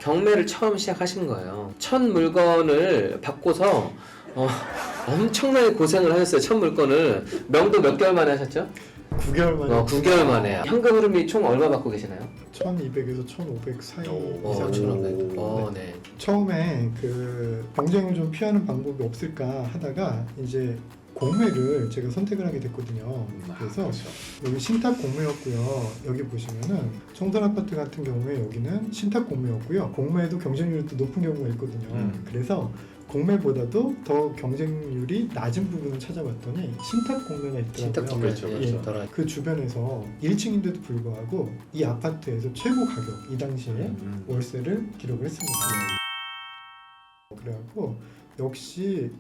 경매를 처음 시작하신 거예요. 첫 물건을 받고서 엄청나게 고생을 하셨어요. 첫 물건을 명도 몇 개월 만에 하셨죠? 9개월 만에 9개월 만에. 현금 흐름이 총 얼마 받고 계시나요? 1200에서 1500 사이 오, 이상. 1,500. 네. 처음에 그 경쟁을 좀 피하는 방법이 없을까 하다가 이제 공매를 제가 선택을 하게 됐거든요. 그래서 그렇죠. 여기 신탁 공매였고요. 여기 보시면은 청산 아파트 같은 경우에 여기는 신탁 공매였고요. 공매에도 경쟁률이 또 높은 경우가 있거든요. 그래서 공매보다도 더 경쟁률이 낮은 부분을 찾아봤더니 신탁 공매가 있더라고요. 신탁 공매. 그렇죠, 예, 그렇죠. 있더라. 그 주변에서 1층인데도 불구하고 이 아파트에서 최고 가격 이 당시에 월세를 기록을 했습니다. 그래갖고 역시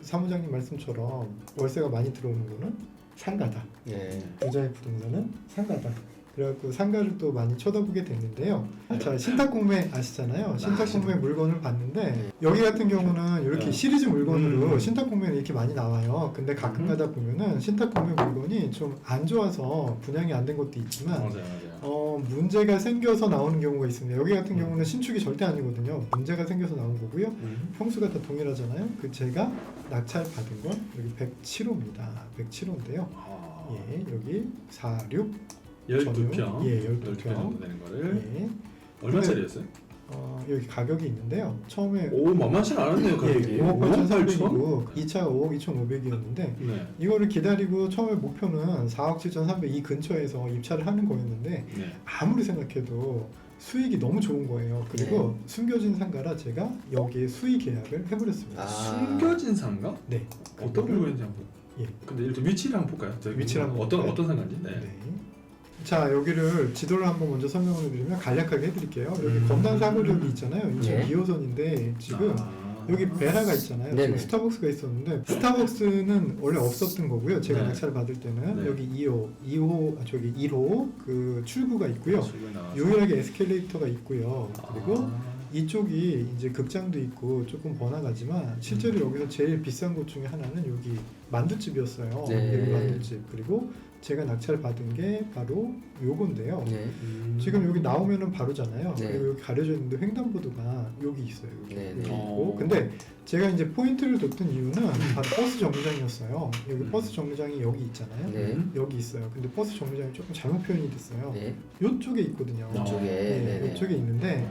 사무장님 말씀처럼 월세가 많이 들어오는 거는 상가다. 예. 부자의 부동산은 상가다. 그래갖고 상가를 또 많이 쳐다보게 됐는데요. 자, 신탁공매 아시잖아요. 신탁공매 물건을 봤는데 여기 같은 경우는 이렇게 시리즈 물건으로 신탁공매는 이렇게 많이 나와요. 근데 가끔 가다 보면은 신탁공매 물건이 좀 안 좋아서 분양이 안 된 것도 있지만 맞아요. 문제가 생겨서 나오는 경우가 있습니다. 여기 같은 경우는 신축이 절대 아니거든요. 문제가 생겨서 나온 거고요. 평수가 다 동일하잖아요. 그 제가 낙찰 받은 건 여기 107호입니다. 107호인데요. 예, 여기 46 12평. 예, 12평 12평. 정도 되는 거를. 예. 얼마짜리였어요? 여기 가격이 있는데요. 처음에 오, 만만치 않았네요, 가격이. 예, 5억 8,800? 8,300이고 2차가 5억 2,500이었는데 네. 이거를 기다리고 처음에 목표는 4억 7,300 이 근처에서 입찰을 하는 거였는데 네. 아무리 생각해도 수익이 너무 좋은 거예요. 그리고 숨겨진 상가라 제가 여기에 수의 계약을 해버렸습니다. 숨겨진 상가? 네. 어떤 물건인지 한번. 예. 근데 일단 위치를 한번 볼까요? 위치를 한번 어떤 볼까요? 어떤 상가인지. 네. 네. 자, 여기를 지도를 한번 먼저 설명을 해드리면 간략하게 해드릴게요. 여기 검단 사거리역이 있잖아요. 이제 네. 2호선인데 지금 여기 베라가 있잖아요. 네네. 지금 스타벅스가 있었는데 스타벅스는 원래 없었던 거고요. 제가 네. 낙찰을 받을 때는 네. 여기 1호 그 출구가 있고요. 출구에 나와서. 유일하게 에스컬레이터가 있고요. 그리고 아. 이쪽이 이제 극장도 있고 조금 번화가지만 실제로 여기서 제일 비싼 곳 중에 하나는 여기 만두집이었어요. 네. 여기 만두집. 그리고 제가 낙찰 받은 게 바로 요건데요. 네. 지금 여기 나오면은 바로잖아요. 네. 그리고 여기 가려져 있는데 횡단보도가 여기 있어요. 여기, 네, 여기 네. 있고. 근데 제가 이제 포인트를 뒀던 이유는 바로 버스 정류장이었어요. 여기 버스 정류장이 여기 있잖아요. 네. 여기 있어요. 근데 버스 정류장이 조금 잘못 표현이 됐어요. 네. 이쪽에 있거든요. 이쪽에. 네, 네네. 이쪽에 있는데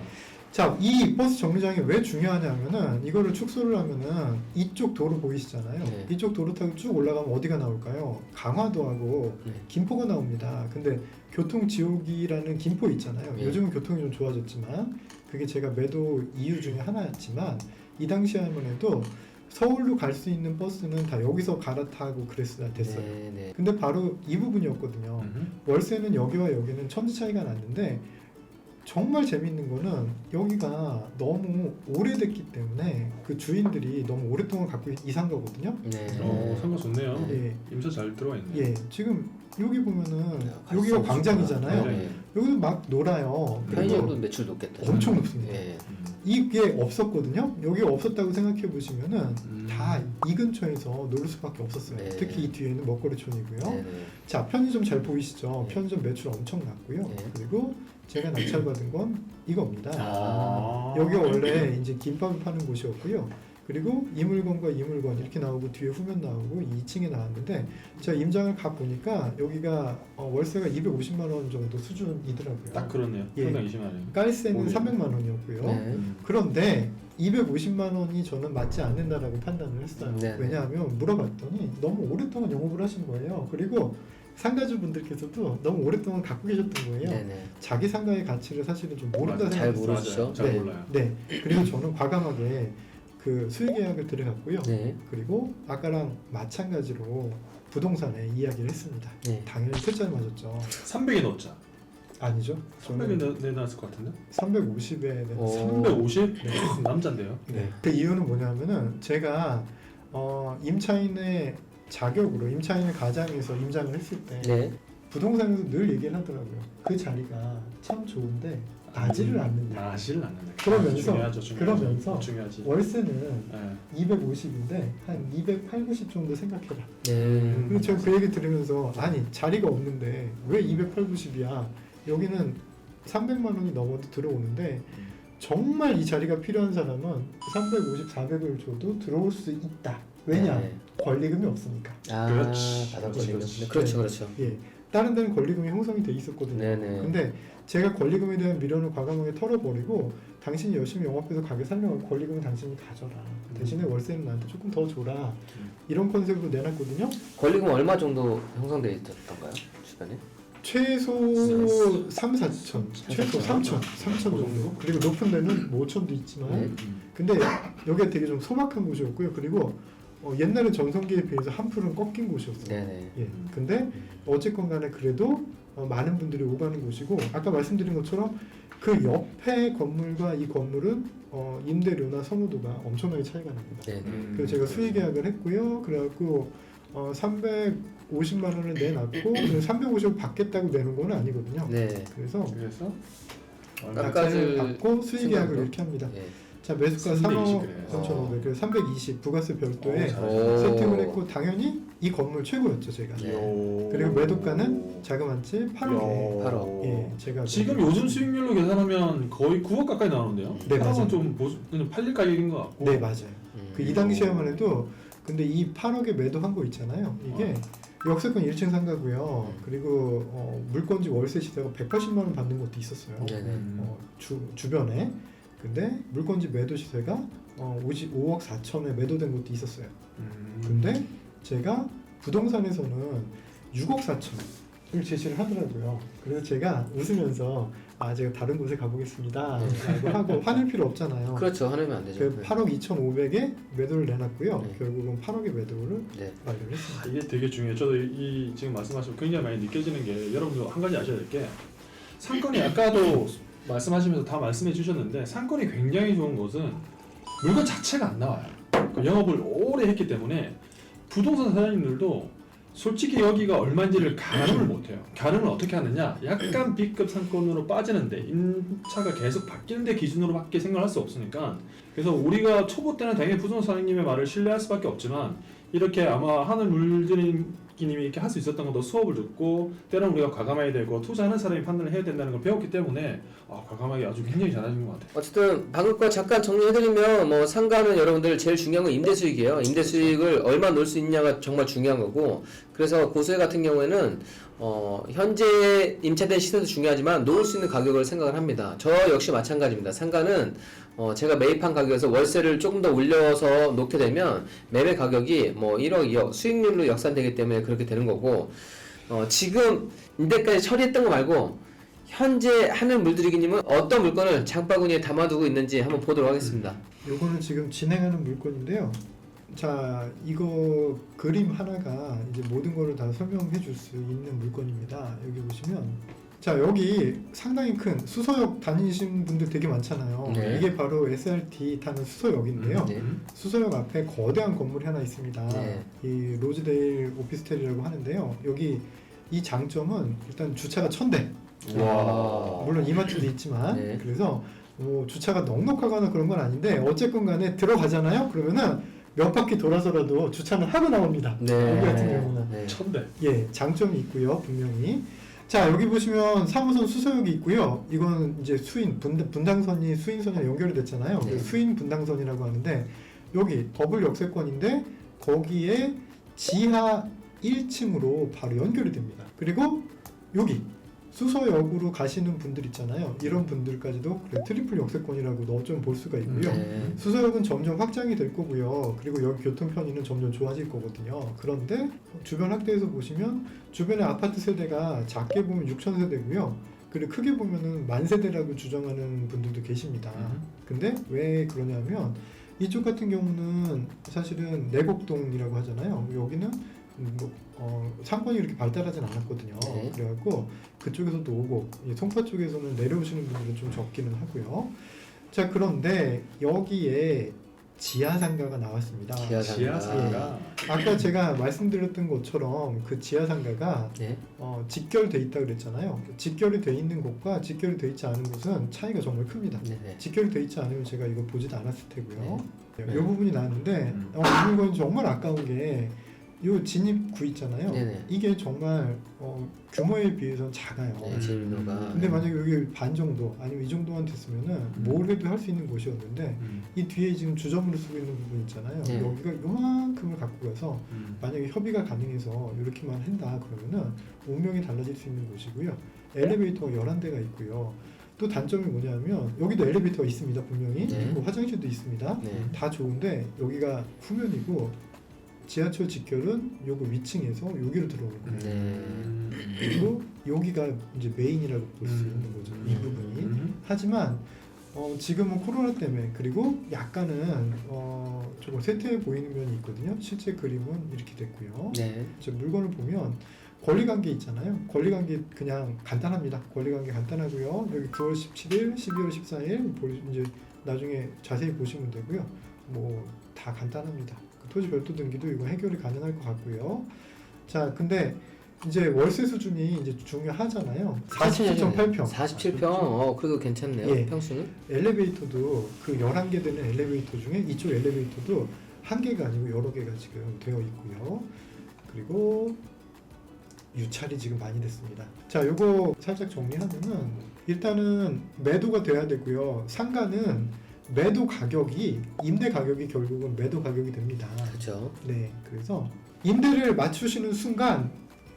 자, 이 버스 정류장이 왜 중요하냐면은 이거를 축소를 하면은 이쪽 도로 보이시잖아요. 네. 이쪽 도로 타고 쭉 올라가면 어디가 나올까요? 강화도하고 네. 김포가 나옵니다. 근데 교통 지옥이라는 김포 있잖아요. 네. 요즘은 교통이 좀 좋아졌지만 그게 제가 매도 이유 중에 하나였지만 이 당시에만 해도 서울로 갈 수 있는 버스는 다 여기서 갈아타고 그랬어야 됐어요. 네, 네. 근데 바로 이 부분이었거든요. 월세는 여기와 여기는 천지 차이가 났는데 정말 재밌는 거는 여기가 너무 오래됐기 때문에 그 주인들이 너무 오랫동안 갖고 이산 거거든요. 네. 상가 좋네요. 예, 임차 잘 들어가 있네. 예, 지금 여기 보면은 갈 여기가 수 광장이잖아요. 없구나. 네. 여기도 막 놀아요. 편의점도 그리고 매출 높겠다. 엄청 높습니다. 예. 이게 없었거든요. 여기 없었다고 생각해 보시면은 다 음. 이 근처에서 놀 수밖에 없었어요. 네. 특히 이 뒤에는 먹거리촌이고요. 네, 네. 자, 편의점 잘 보이시죠? 네. 편의점 매출 엄청 났고요. 네. 그리고 제가 낙찰받은 건 이겁니다. 아. 여기가 원래 이제 김밥을 파는 곳이었고요. 그리고 이 물건과 이 물건 이렇게 나오고 뒤에 후면 나오고 2층에 나왔는데 제가 임장을 가 보니까 여기가 월세가 250만 원 정도 수준이더라고요. 딱 그렇네요. 예. 평당 20만 원. 깔세는 오히려. 300만 원이었고요. 네. 그런데 250만 원이 저는 맞지 않는다라고 판단을 했어요. 네. 왜냐하면 물어봤더니 너무 오랫동안 영업을 하신 거예요. 그리고 상가주분들께서도 너무 오랫동안 갖고 계셨던 거예요. 네, 네. 자기 상가의 가치를 사실은 좀 모른다 맞아요. 잘 생각했어요. 모르시죠? 맞아요. 잘 네. 몰라요. 네. 그리고 저는 과감하게 그 수의 계약을 들어갔고요. 네. 그리고 아까랑 마찬가지로 부동산에 이야기를 했습니다. 네. 당연히 퇴짜를 맞았죠. 300에 넣었죠. 아니죠. 300에 내놨을 것 같은데? 350에 오. 350? 네. 남잔데요. 네. 그 이유는 뭐냐면은 제가 임차인의 자격으로 임차인을 가장해서 임장을 했을 때 네. 부동산에서 늘 얘기를 하더라고요. 그 자리가 참 좋은데 나지를 않는다. 나지를 않는다. 그러면서- 중요하죠. 그러면서 중요하지. 월세는 네. 250인데 한 280, 90 정도 생각해봐. 네. 그리고 제가 그 얘기 들으면서 아니 자리가 없는데 왜 280, 90이야? 여기는 300만 원이 넘어도 들어오는데 정말 이 자리가 필요한 사람은 350, 400을 줘도 들어올 수 있다. 왜냐? 네. 권리금이 없으니까. 아, 그렇지. 받아볼 수 그렇지. 있는. 그렇지. 그렇죠, 그렇죠. 예. 다른 데는 권리금이 형성이 돼 있었거든요. 네네. 근데 제가 권리금에 대한 미련을 과감하게 털어버리고 당신이 열심히 영업해서 가게 살려고 권리금은 당신이 가져라. 대신에 월세는 나한테 조금 더 줘라. 이런 컨셉으로 내놨거든요. 권리금 얼마 정도 형성돼 있었던가요? 주변에? 최소 3, 4천, 최소 3천, 3천 정도. 정도? 그리고 높은 데는 뭐 5천도 있지만 네. 근데 여기가 되게 좀 소박한 곳이었고요. 그리고 옛날에 전성기에 비해서 한 풀은 꺾인 곳이었어요. 네네. 예. 근데 어쨌건 간에 그래도 많은 분들이 오가는 곳이고 아까 말씀드린 것처럼 그 옆에 건물과 이 건물은 임대료나 선호도가 엄청나게 차이가 납니다. 네네. 그래서 제가 수의 계약을 했고요. 그래갖고 350만 원을 내놨고 350을 받겠다고 내는 건 아니거든요. 네. 그래서 그래서 낙찰을 받고 수의 계약을 생각으로? 이렇게 합니다. 예. 자 매수가 320 3억 그래요. 3,500 그래서 320 부가세 별도에 오. 세팅을 했고 당연히 이 건물 최고였죠 제가. 네. 그리고 매도가는 자그만치 8억에 8억. 예, 제가 지금 요즘 수익률로 계산하면 거의 9억 가까이 나오는데요. 네, 맞아요. 8억은 좀 그냥 팔릴 가격인 것 같고. 네 맞아요. 그 이 음. 당시에만 해도 근데 이 8억에 매도한 거 있잖아요. 이게 역세권 1층 상가고요. 그리고 물건지 월세 시세가 180만 원 받는 것도 있었어요. 네네. 주변에. 근데 물건지 매도 시세가 55억 4천에 매도된 것도 있었어요. 근데 제가 부동산에서는 6억 4천을 제시를 하더라고요. 그래서 제가 웃으면서 제가 다른 곳에 가보겠습니다 라고 하고 화낼 필요 없잖아요. 그렇죠. 화내면 안 되죠. 그 8억 2,500에 매도를 내놨고요. 네. 결국은 8억에 매도를 네. 완료를 했습니다. 이게 되게 중요해요. 저도 이 지금 말씀하신 거 굉장히 많이 느껴지는 게 여러분도 한 가지 아셔야 될 게 상권이 아까도 말씀하시면서 다 말씀해 주셨는데 상권이 굉장히 좋은 것은 물건 자체가 안 나와요. 그 영업을 오래 했기 때문에 부동산 사장님들도 솔직히 여기가 얼마인지를 가늠을 못해요. 가늠을 어떻게 하느냐? 약간 B급 상권으로 빠지는데 임차가 계속 바뀌는데 기준으로밖에 생각을 할 수 없으니까 그래서 우리가 초보 때는 당연히 부동산 사장님의 말을 신뢰할 수밖에 없지만 이렇게 아마 하늘 물들이님이 이렇게 할 수 있었던 것도 수업을 듣고 때로는 우리가 과감해야 되고 투자하는 사람이 판단을 해야 된다는 걸 배웠기 때문에 과감하게 아주 굉장히 잘하신 것 같아요. 어쨌든 방금 거 잠깐 정리해드리면 뭐 상가는 여러분들 제일 중요한 건 임대 수익이에요. 임대 수익을 얼마 넣을 수 있냐가 정말 중요한 거고 그래서 고수회 같은 경우에는 현재 임차된 시세도 중요하지만 놓을 수 있는 가격을 생각을 합니다. 저 역시 마찬가지입니다. 상가는 제가 매입한 가격에서 월세를 조금 더 올려서 놓게 되면 매매 가격이 뭐 1억, 2억 수익률로 역산되기 때문에 그렇게 되는 거고 지금 임대까지 처리했던 거 말고 현재 하늘 물들이기님은 어떤 물건을 장바구니에 담아두고 있는지 한번 보도록 하겠습니다. 요거는 지금 진행하는 물건인데요. 자, 이거 그림 하나가 이제 모든 거를 다 설명해 줄 수 있는 물건입니다. 여기 보시면 자, 여기 상당히 큰 수서역 다니시는 분들 되게 많잖아요. 네. 이게 바로 SRT 타는 수서역인데요. 네. 수서역 앞에 거대한 건물이 하나 있습니다. 네. 이 로즈데일 오피스텔이라고 하는데요. 여기 이 장점은 일단 주차가 1,000대. 와. 물론 이마트도 있지만 네. 그래서 뭐 주차가 넉넉하거나 그런 건 아닌데 어쨌건 간에 들어가잖아요. 그러면은 몇 바퀴 돌아서라도 주차는 하고 나옵니다. 네. 여기 같은 경우는 네. 1,000대. 예 장점이 있고요 분명히. 자 여기 보시면 3호선 수서역이 있고요. 이건 이제 수인 분당선이 수인선이랑 연결이 됐잖아요. 네. 수인 분당선이라고 하는데 여기 더블 역세권인데 거기에 지하 1층으로 바로 연결이 됩니다. 그리고 여기 수서역으로 가시는 분들 있잖아요. 이런 분들까지도 그래, 트리플 역세권이라고 좀 볼 수가 있고요. 네. 수서역은 점점 확장이 될 거고요. 그리고 여기 교통 편의는 점점 좋아질 거거든요. 그런데 주변 확대에서 보시면 주변의 아파트 세대가 작게 보면 6,000세대고요. 그리고 크게 보면은 10,000세대라고 주장하는 분들도 계십니다. 근데 왜 그러냐면 이쪽 같은 경우는 사실은 내곡동이라고 하잖아요. 여기는 상권이 이렇게 발달하진 않았거든요. 네. 그래갖고 그쪽에서도 오고 송파 쪽에서는 내려오시는 분들은 좀 적기는 하고요. 자 그런데 여기에 지하상가가 나왔습니다. 지하상가. 아까 제가 말씀드렸던 것처럼 그 지하상가가 네. 직결돼 있다 그랬잖아요. 직결이 돼 있는 곳과 직결이 돼 있지 않은 곳은 차이가 정말 큽니다. 네네. 직결이 돼 있지 않으면 제가 이거 보지도 않았을 테고요. 이 네. 부분이 나왔는데 이 물건 정말 아까운 게 이 진입구 있잖아요. 네네. 이게 정말 규모에 비해서는 작아요. 네, 진로가. 근데 만약에 여기 반 정도 아니면 이 정도만 됐으면은 뭘 해도 할 수 있는 곳이었는데 이 뒤에 지금 주점으로 쓰고 있는 부분 있잖아요. 네. 여기가 요만큼을 갖고 가서 만약에 협의가 가능해서 이렇게만 한다 그러면은 운명이 달라질 수 있는 곳이고요. 엘리베이터가 11대가 있고요. 또 단점이 뭐냐면 여기도 엘리베이터가 있습니다. 분명히. 네. 그리고 화장실도 있습니다. 네. 다 좋은데 여기가 후면이고 지하철 직결은 요거 위층에서 여기로 들어오는 거예요. 네. 그리고 여기가 이제 메인이라고 볼 수 있는 거죠. 이 부분이. 하지만 지금은 코로나 때문에 그리고 약간은 조금 쇠퇴해 보이는 면이 있거든요. 실제 그림은 이렇게 됐고요. 네. 이제 물건을 보면 권리관계 있잖아요. 권리관계 그냥 간단합니다. 권리관계 간단하고요. 여기 9월 17일, 12월 14일 이제 나중에 자세히 보시면 되고요. 뭐 다 간단합니다. 그 토지 별도 등기도 이거 해결이 가능할 것 같고요. 자, 근데 이제 월세 수준이 이제 중요하잖아요. 47.8평. 47평. 그래도 괜찮네요. 예. 평수는. 엘리베이터도 그 11개 되는 엘리베이터 중에 이쪽 엘리베이터도 한 개가 아니고 여러 개가 지금 되어 있고요. 그리고 유찰이 지금 많이 됐습니다. 자, 요거 살짝 정리하면은 일단은 매도가 돼야 되고요. 상가는 매도 가격이 임대 가격이 결국은 매도 가격이 됩니다. 그렇죠. 네, 그래서 임대를 맞추시는 순간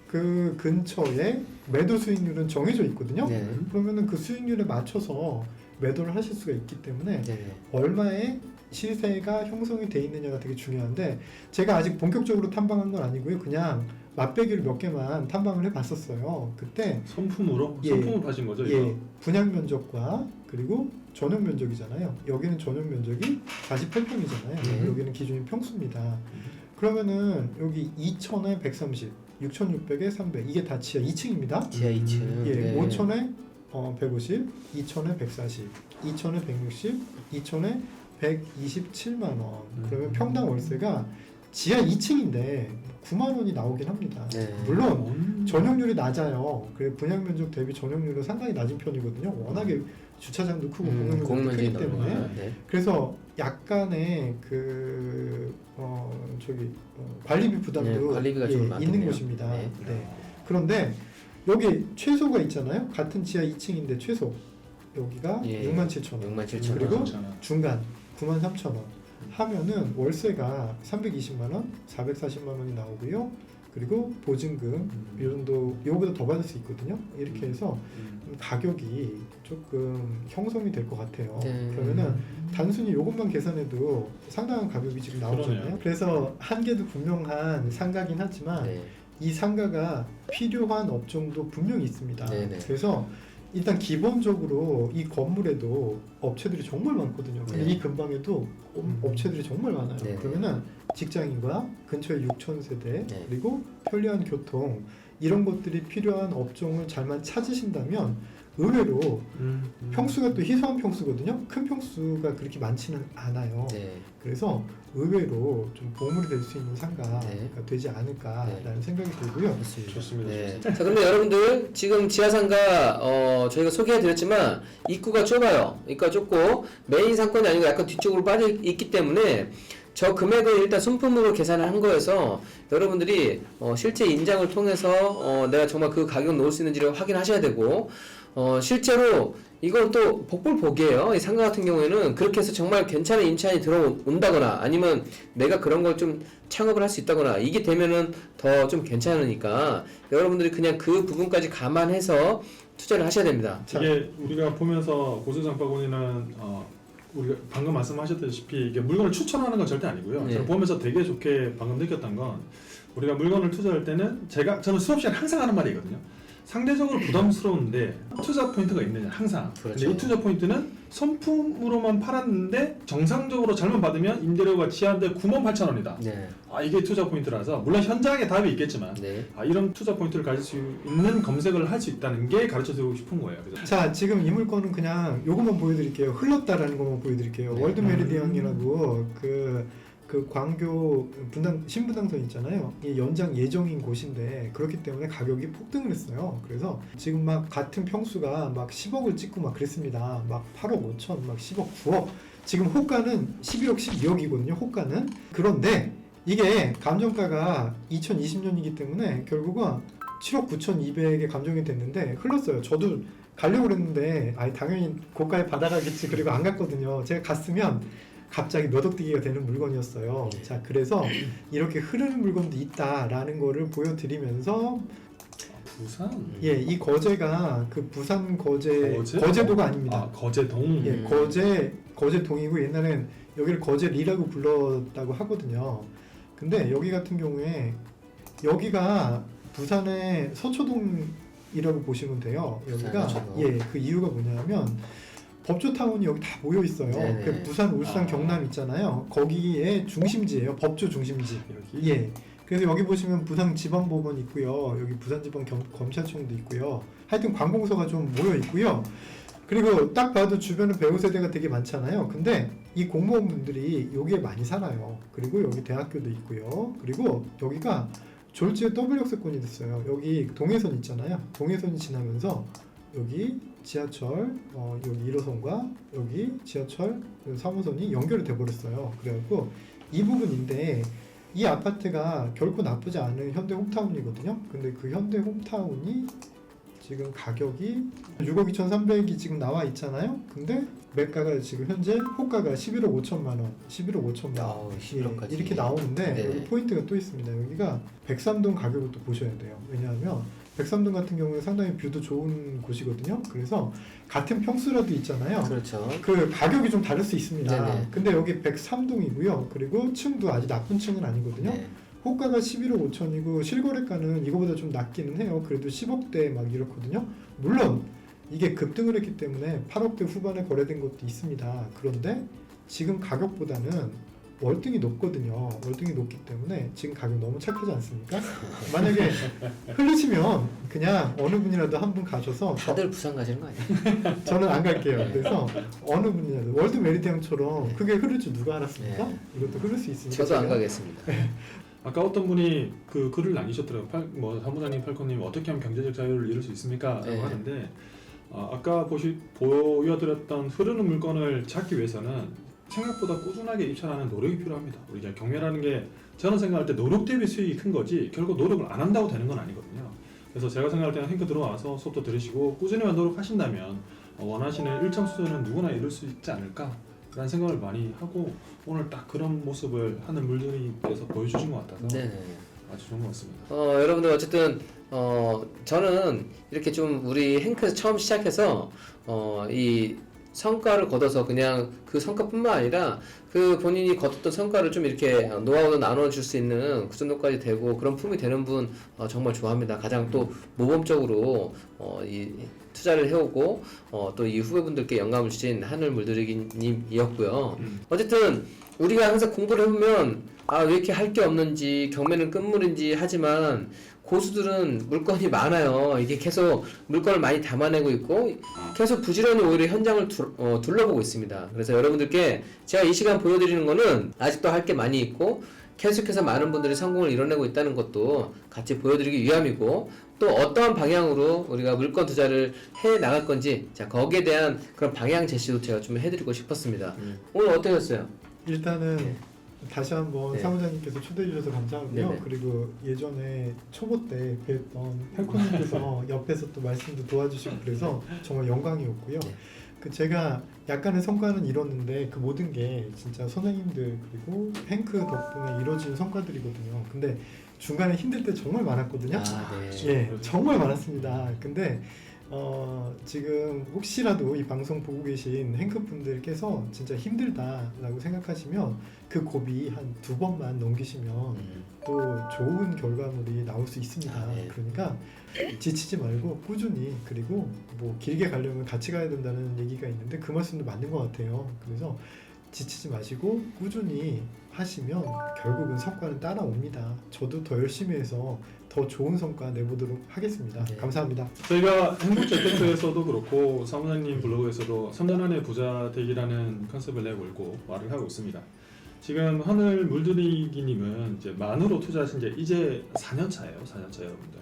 그 근처에 매도 수익률은 정해져 있거든요. 네. 그러면은 그 수익률에 맞춰서 매도를 하실 수가 있기 때문에 네. 얼마의 시세가 형성이 돼 있느냐가 되게 중요한데 제가 아직 본격적으로 탐방한 건 아니고요. 그냥 맛배기를 몇 개만 탐방을 해봤었어요. 그때 손품으로? 예. 손품을 파신 거죠? 이거? 예, 분양 면적과 그리고 전용 면적이잖아요. 여기는 전용 면적이 48평이잖아요. 네. 여기는 기준이 평수입니다. 그러면은 여기 2,000에 130, 6,600에 300 이게 다 지하 2층입니다. 지하 2층. 예, 네. 5,000에 150, 2,000에 140, 2,000에 160, 2,000에 127만 원. 그러면 평당 월세가 지하 2층인데 9만 원이 나오긴 합니다. 네. 물론 전용률이 낮아요. 그래 분양 면적 대비 전용률은 상당히 낮은 편이거든요. 워낙에 주차장도 크고 공용면적이 크기 때문에. 네. 그래서 약간의 관리비 부담도 네, 관리비가 좀 많겠네요. 있는 곳입니다. 네. 네. 그런데 여기 최소가 있잖아요. 같은 지하 2층인데 최소 여기가 예. 67,000원. 67,000원. 그리고 괜찮아. 중간 93,000원 하면은 월세가 320만 원, 440만 원이 나오고요. 그리고 보증금 이 정도 요거보다 더 받을 수 있거든요. 이렇게 해서 가격이 조금 형성이 될 것 같아요. 네. 그러면은 단순히 요것만 계산해도 상당한 가격이 지금 나오잖아요. 그러네요. 그래서 한계도 분명한 상가긴 하지만 네. 이 상가가 필요한 업종도 분명히 있습니다. 네네. 그래서 일단 기본적으로 이 건물에도 업체들이 정말 많거든요. 근데 네. 이 근방에도 업체들이 정말 많아요. 네네. 그러면은 직장인과 근처에 6,000세대 네. 그리고 편리한 교통 이런 것들이 필요한 업종을 잘만 찾으신다면 의외로 평수가 또 희소한 평수거든요. 큰 평수가 그렇게 많지는 않아요. 네. 그래서 의외로 좀 보물이 될 수 있는 상가가 네. 되지 않을까라는 네. 생각이 들고요. 좋습니다. 좋습니다. 네. 좋습니다. 자, 근데 여러분들 지금 지하상가 저희가 소개해드렸지만 입구가 좁아요. 입구가 좁고 메인 상권이 아니고 약간 뒤쪽으로 빠져 있기 때문에 저 금액을 일단 순품으로 계산을 한 거여서 여러분들이 실제 인장을 통해서 내가 정말 그 가격 놓을 수 있는지를 확인하셔야 되고 실제로 이건 또 복불복이에요. 이 상가 같은 경우에는 그렇게 해서 정말 괜찮은 임차인이 들어온다거나 아니면 내가 그런 걸 좀 창업을 할 수 있다거나 이게 되면은 더 좀 괜찮으니까 여러분들이 그냥 그 부분까지 감안해서 투자를 하셔야 됩니다. 이게 우리가 보면서 고수장바구니는 우리가 방금 말씀하셨다시피 이게 물건을 추천하는 건 절대 아니고요. 네. 저는 보면서 되게 좋게 방금 느꼈던 건 우리가 물건을 투자할 때는 저는 수업 시간에 항상 하는 말이거든요. 상대적으로 부담스러운데 투자 포인트가 있느냐 항상. 그렇죠. 근데 이 투자 포인트는 선품으로만 팔았는데 정상적으로 잘못 받으면 임대료가 지하인데 98,000원이다. 네. 아 이게 투자 포인트라서 물론 현장에 답이 있겠지만 네. 아 이런 투자 포인트를 가질 수 있는 검색을 할 수 있다는 게 가르쳐드리고 싶은 거예요. 그래서 자, 지금 이 물건은 그냥 요것만 보여드릴게요. 흘렀다라는 것만 보여드릴게요. 네. 월드 메리디안이라고 그 광교 신분당선 있잖아요. 이 연장 예정인 곳인데 그렇기 때문에 가격이 폭등을 했어요. 그래서 지금 막 같은 평수가 막 10억을 찍고 막 그랬습니다. 막 8억 5천, 막 10억 9억. 지금 호가는 11억 12억이거든요. 호가는. 그런데 이게 감정가가 2020년이기 때문에 결국은 7억 9천2백에 감정이 됐는데 흘렀어요. 저도 가려고 그랬는데 당연히 고가에 받아가겠지. 그리고 안 갔거든요. 제가 갔으면 갑자기 몇 억대기가 되는 물건이었어요. 자, 그래서 이렇게 흐르는 물건도 있다라는 거를 보여드리면서 부산? 예, 이 거제가 그 부산 거제도가 아닙니다. 아 거제동. 예, 거제동이고 옛날엔 여기를 거제리라고 불렀다고 하거든요. 근데 여기 같은 경우에 여기가 부산의 서초동이라고 보시면 돼요. 여기가 서초동. 예, 그 이유가 뭐냐면 법조타운이 여기 다 모여 있어요. 네네. 그 부산, 울산, 경남 있잖아요. 거기에 중심지예요. 법조 중심지. 여기. 예. 그래서 여기 보시면 부산지방법원 있고요. 여기 부산지방검찰청도 있고요. 하여튼 관공서가 좀 모여 있고요. 그리고 딱 봐도 주변에 배우 세대가 되게 많잖아요. 근데 이 공무원분들이 여기에 많이 살아요. 그리고 여기 대학교도 있고요. 그리고 여기가 졸지에 더블 역세권이 됐어요. 여기 동해선 있잖아요. 동해선이 지나면서 여기 지하철, 여기 1호선과 여기 지하철 3호선이 연결이 돼버렸어요. 그래갖고 이 부분인데 이 아파트가 결코 나쁘지 않은 현대 홈타운이거든요. 근데 그 현대 홈타운이 지금 가격이 6억 2,300이 지금 나와 있잖아요. 근데 매가가 지금 현재 호가가 11억 5천만 원, 11억 5천만 원. 아우, 11억까지. 이렇게 나오는데 네. 여기 포인트가 또 있습니다. 여기가 백삼동 가격을 또 보셔야 돼요. 왜냐하면 백삼동 같은 경우는 상당히 뷰도 좋은 곳이거든요. 그래서 같은 평수라도 있잖아요. 그렇죠. 그 가격이 좀 다를 수 있습니다. 네네. 근데 여기 103동이고요. 그리고 층도 아주 나쁜 층은 아니거든요. 네. 호가가 11억 5천이고 실거래가는 이거보다 좀 낮기는 해요. 그래도 10억대 막 이렇거든요. 물론 이게 급등을 했기 때문에 8억대 후반에 거래된 것도 있습니다. 그런데 지금 가격보다는 월등히 높거든요. 월등히 높기 때문에 지금 가격 너무 착하지 않습니까? 만약에 흘리시면 그냥 어느 분이라도 한 분 가셔서 다들 부산 가시는 거 아니에요? 저는 안 갈게요. 그래서 어느 분이라도 월드 메리디앙처럼 그게 흐를 줄 누가 알았습니까? 네. 이것도 흐를 수 있으니까 저도 안 제가 가겠습니다. 아까 어떤 분이 그 글을 남기셨더라고요. 사무장님, 팔콘님 어떻게 하면 경제적 자유를 이룰 수 있습니까? 라고 네. 하는데 아까 보여드렸던 흐르는 물건을 찾기 위해서는 생각보다 꾸준하게 입찰하는 노력이 필요합니다. 우리 이제 경매라는 게 저는 생각할 때 노력 대비 수익이 큰 거지 결국 노력을 안 한다고 되는 건 아니거든요. 그래서 제가 생각할 때는 행크 들어와서 수업도 들으시고 꾸준히만 노력하신다면 원하시는 일정 수준은 누구나 이룰 수 있지 않을까 라는 생각을 많이 하고 오늘 딱 그런 모습을 하는 물들이께서 보여주신 것 같아서 네네. 아주 좋은 것 같습니다. 여러분들 어쨌든 저는 이렇게 좀 우리 행크에서 처음 시작해서 이 성과를 거둬서 그냥 그 성과뿐만 아니라 그 본인이 거뒀던 성과를 좀 이렇게 노하우도 나눠줄 수 있는 그 정도까지 되고 그런 품이 되는 분 정말 좋아합니다. 가장 또 모범적으로 이 투자를 해오고 또 이 후배분들께 영감을 주신 하늘 물들이기님이었고요. 어쨌든 우리가 항상 공부를 해보면 왜 이렇게 할 게 없는지 경매는 끝물인지 하지만 고수들은 물건이 많아요. 이게 계속 물건을 많이 담아내고 있고 계속 부지런히 오히려 현장을 둘러보고 있습니다. 그래서 여러분들께 제가 이 시간 보여드리는 거는 아직도 할 게 많이 있고 계속해서 많은 분들이 성공을 이뤄내고 있다는 것도 같이 보여드리기 위함이고 또 어떠한 방향으로 우리가 물건 투자를 해 나갈 건지 자 거기에 대한 그런 방향 제시도 제가 좀 해드리고 싶었습니다. 오늘 어떠셨어요? 일단은 다시 한번 네. 사무장님께서 초대해 주셔서 감사하고요. 네네. 그리고 예전에 초보 때 뵀던 팔콘님께서 옆에서 또 말씀도 도와주시고 그래서 정말 영광이었고요. 네. 그 제가 약간의 성과는 이뤘는데 그 모든 게 진짜 선생님들 그리고 행크 덕분에 이루어진 성과들이거든요. 근데 중간에 힘들 때 정말 많았거든요. 네. 예, 정말 많았습니다. 근데 지금 혹시라도 이 방송 보고 계신 행크분들께서 진짜 힘들다라고 생각하시면 그 고비 한 2번만 넘기시면 또 좋은 결과물이 나올 수 있습니다. 아, 네. 그러니까 지치지 말고 꾸준히, 그리고 뭐 길게 가려면 같이 가야 된다는 얘기가 있는데 그 말씀도 맞는 것 같아요. 그래서 지치지 마시고 꾸준히 하시면 결국은 성과는 따라옵니다. 저도 더 열심히 해서 더 좋은 성과 내보도록 하겠습니다. 네. 감사합니다. 저희가 행복재테크에서도 그렇고 사무장님 블로그에서도 3년 안에 부자 되기라는 컨셉을 내걸고 말을 하고 있습니다. 지금 하늘 물들이기님은 이제 만으로 투자하신 지 이제 4년 차예요. 4년 차 여러분들.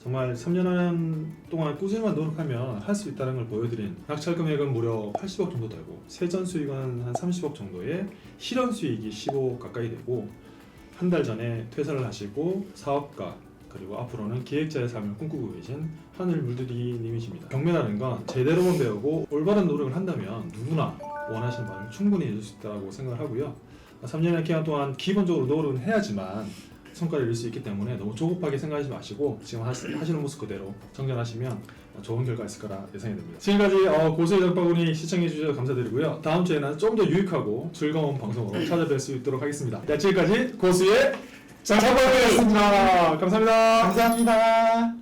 정말 3년 동안 꾸준히만 노력하면 할 수 있다는 걸 보여드린 낙찰 금액은 무려 80억 정도 되고 세전 수익은 한 30억 정도에 실현 수익이 15억 가까이 되고 한 달 전에 퇴사를 하시고 사업가 그리고 앞으로는 기획자의 삶을 꿈꾸고 계신 하늘 물들이님이십니다. 경매라는 건 제대로만 배우고 올바른 노력을 한다면 누구나 원하시는 바를 충분히 해줄 수 있다고 생각을 하고요. 3년의 기간 동안 기본적으로 노력은 해야지만 성과를 이룰 수 있기 때문에 너무 조급하게 생각하지 마시고 지금 하시는 모습 그대로 정전하시면 좋은 결과 있을 거라 예상이 됩니다. 지금까지 고수의 장바구니 시청해 주셔서 감사드리고요. 다음 주에는 좀 더 유익하고 즐거운 방송으로 찾아뵐 수 있도록 하겠습니다. 지금까지 고수의 장바구니였습니다. 감사합니다. 감사합니다.